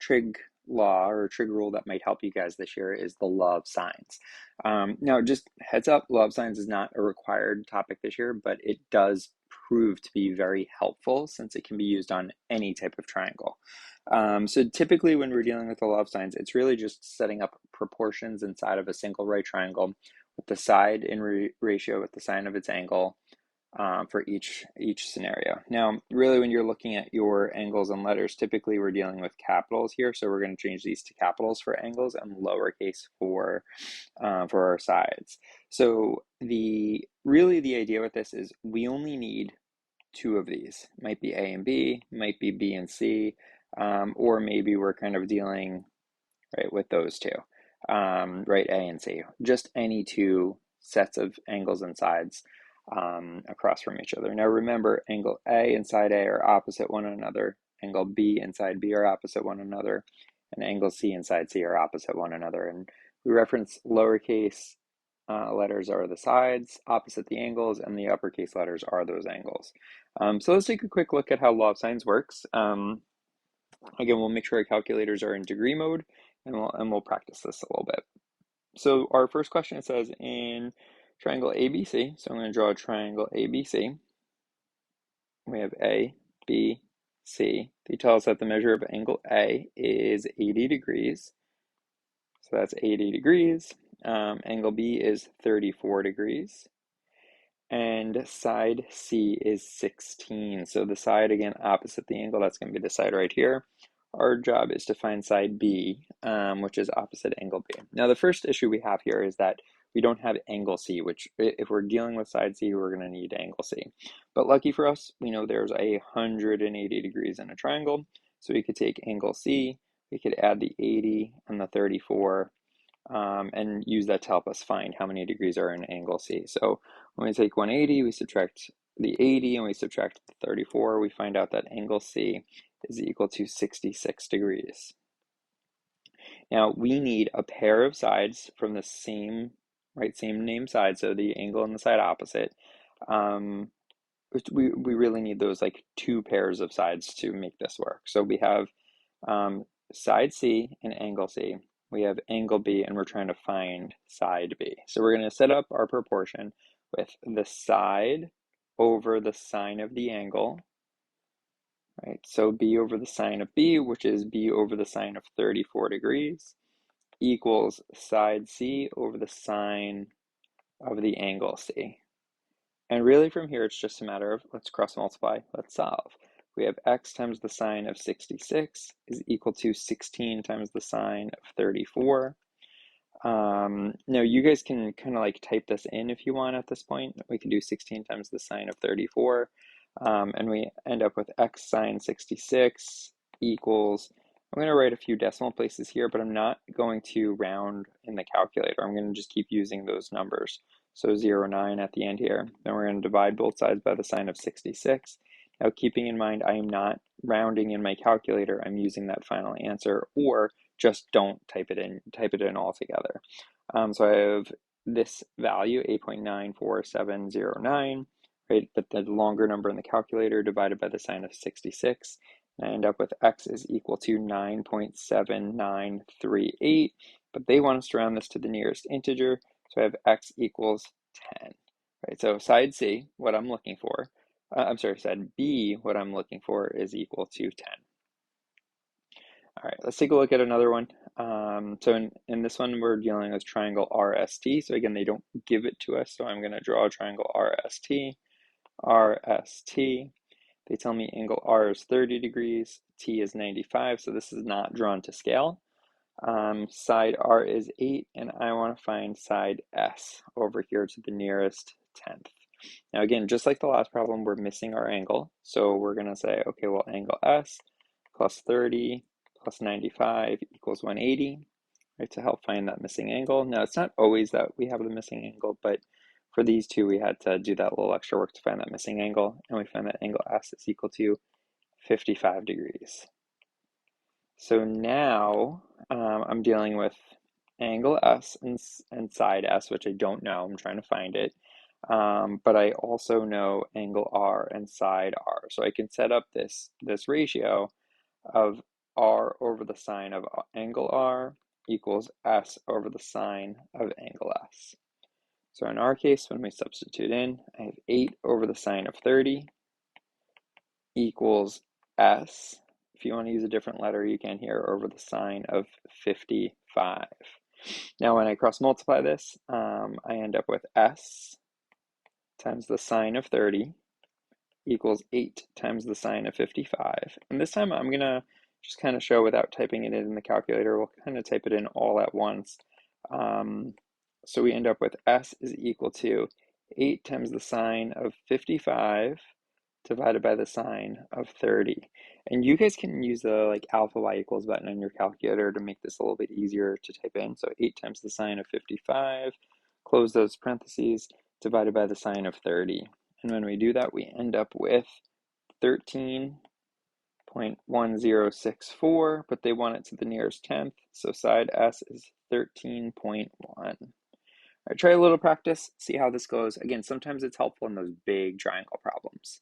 trig law or trig rule that might help you guys this year is the law of sines. Now, just heads up, law of sines is not a required topic this year, but it does prove to be very helpful since it can be used on any type of triangle. So typically when we're dealing with the law of sines, it's really just setting up proportions inside of a single right triangle with the side in ratio with the sine of its angle for each scenario. Now, really, when you're looking at your angles and letters, typically we're dealing with capitals here, so we're going to change these to capitals for angles and lowercase for our sides. So the idea with this is we only need two of these. Might be A and B, might be B and C, or maybe we're kind of dealing right with those two, right, A and C. Just any two sets of angles and sides across from each other. Now remember, angle A and side A are opposite one another, angle B and side B are opposite one another, and angle C and side C are opposite one another. And we reference lowercase letters are the sides, opposite the angles, and the uppercase letters are those angles. So let's take a quick look at how law of sines works. Again, we'll make sure our calculators are in degree mode, and we'll practice this a little bit. So our first question, it says in triangle ABC, so I'm going to draw a triangle ABC. We have A, B, C. They tell us that the measure of angle A is 80 degrees. So that's 80 degrees. Angle B is 34 degrees. And side C is 16. So the side, again, opposite the angle, that's going to be the side right here. Our job is to find side B, which is opposite angle B. Now, the first issue we have here is that we don't have angle C, which if we're dealing with side C, we're going to need angle C. But lucky for us, we know there's 180 degrees in a triangle. So we could take angle C, we could add the 80 and the 34, and use that to help us find how many degrees are in angle C. So when we take 180, we subtract the 80 and we subtract the 34, we find out that angle C is equal to 66 degrees. Now we need a pair of sides from the same name side, so the angle and the side opposite. We really need those like two pairs of sides to make this work. So we have side C and angle C. We have angle B, and we're trying to find side B. So we're going to set up our proportion with the side over the sine of the angle, right? So B over the sine of B, which is B over the sine of 34 degrees, equals side C over the sine of the angle C. And really from here, it's just a matter of, let's cross multiply, let's solve. We have x times the sine of 66 is equal to 16 times the sine of 34. Now you guys can kind of like type this in if you want at this point. We can do 16 times the sine of 34, and we end up with x sine 66 equals, I'm going to write a few decimal places here, but I'm not going to round in the calculator. I'm going to just keep using those numbers. So 0.9 at the end here. Then we're going to divide both sides by the sine of 66. Now keeping in mind I am not rounding in my calculator, I'm using that final answer, or just don't type it in altogether. So I have this value, 8.94709, right? But the longer number in the calculator divided by the sine of 66. And I end up with x is equal to 9.7938, but they want us to round this to the nearest integer, so I have x equals 10, right? So side C, what I'm looking for, side B, what I'm looking for is equal to 10. All right, let's take a look at another one. So in this one, we're dealing with triangle RST. So again, they don't give it to us, so I'm going to draw a triangle RST. RST. They tell me angle R is 30 degrees, T is 95, so this is not drawn to scale. Side R is 8, and I want to find side S over here to the nearest tenth. Now again, just like the last problem, we're missing our angle. So we're going to say, okay, well, angle S plus 30 plus 95 equals 180, right, to help find that missing angle. Now, it's not always that we have the missing angle, but for these two, we had to do that little extra work to find that missing angle, and we found that angle S is equal to 55 degrees. So now I'm dealing with angle S and side S, which I don't know. I'm trying to find it. But I also know angle R and side R. So I can set up this ratio of r over the sine of angle r equals s over the sine of angle s. So in our case, when we substitute in, I have 8 over the sine of 30 equals s. If you want to use a different letter, you can here, over the sine of 55. Now when I cross multiply this, I end up with s times the sine of 30 equals 8 times the sine of 55. And this time I'm going to just kind of show without typing it in the calculator. We'll kind of type it in all at once. So we end up with s is equal to 8 times the sine of 55 divided by the sine of 30. And you guys can use the like alpha y equals button on your calculator to make this a little bit easier to type in. So 8 times the sine of 55, close those parentheses, divided by the sine of 30. And when we do that, we end up with 13.1064, but they want it to the nearest tenth, so side S is 13.1. All right, try a little practice, see how this goes. Again, sometimes it's helpful in those big triangle problems.